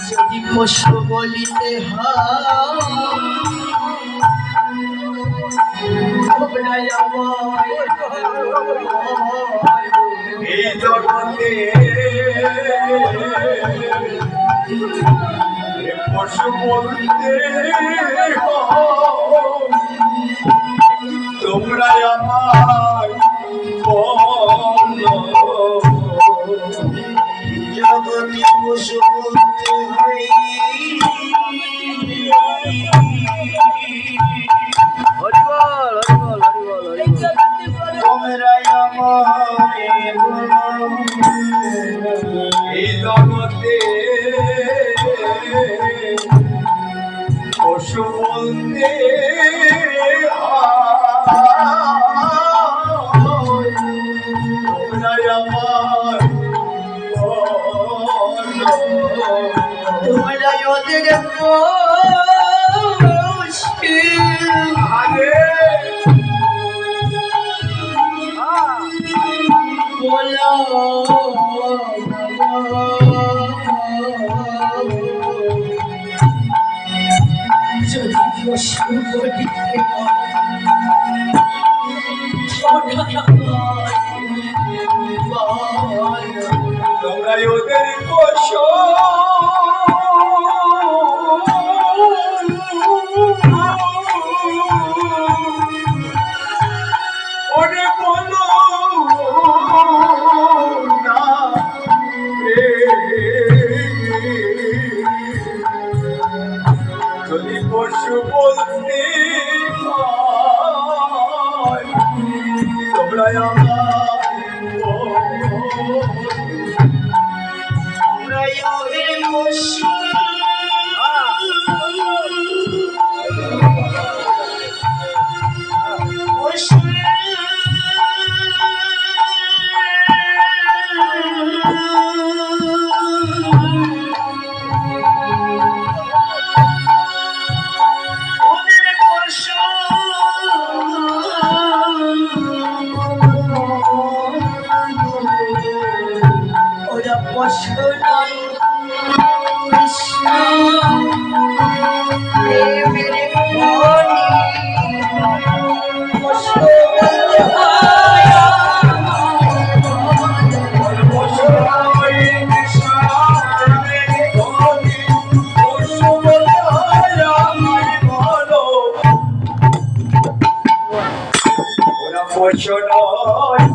যদি পশু বলিতে এই জগতে পশু বলতে তোমরা আমার জগতে পশু বলতে হয় এই জগতে পশু বলতে তোমরা ওদের বলো যদি পশু বলিতে তোমরা ওদের পশু ওরে বলো না যদি পশু বলতে তোমরা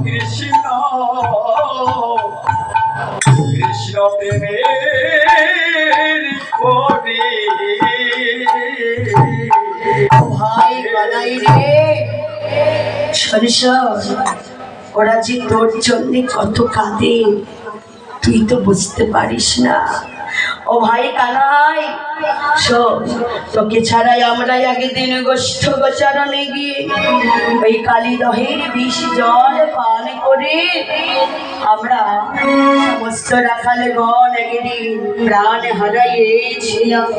কৃষ্ণ কৃষ্ণ প্রেমের কোটি ভাই বানাই রে সরিষর ওরা যে তোর জন্য কত কাঁদে তুই তো বুঝতে পারিস না। ও ভাই কানাই শোন, তোকে ছাড়াই আমরা আগে দিন গোষ্ঠ গোচারণে গিয়ে ওই কালী দহের বিষ জল পান করে আমরা সমস্ত রাখালে গণ একদিন প্রাণ হারাইয়েছিলাম।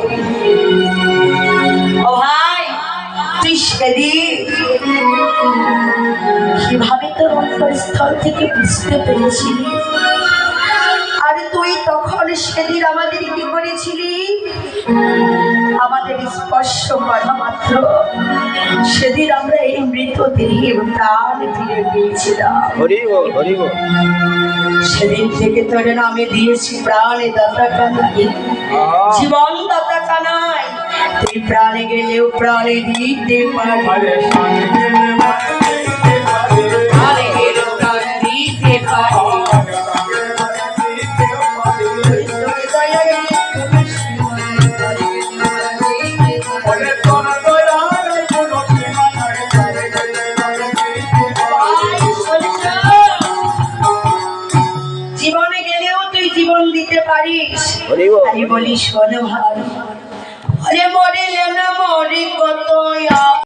ও ভাই তুই সেদিন কিভাবে তোর অন্তঃস্থল থেকে বুঝতে পেরেছিলি? আর তুই তখন সেদিন আমাদের কি করেছিলি? আমাদের স্পর্শ করা মাত্র সেদিন আমরা এই মৃতদেহে প্রাণ ফিরে পেয়েছিলাম। সেদিন থেকে তোর নামে দিয়েছি প্রাণে দাতা কানাই, জীবন দাতা কানাই। তুই প্রাণে গেলেও প্রাণে দিতে পারে, প্রাণে গেলেও প্রাণ দিতে পারে। জীবনে গেলেও তুই জীবন দিতে পারিস। আমি বলি শোনো ভাই, মরিলে না মরি কত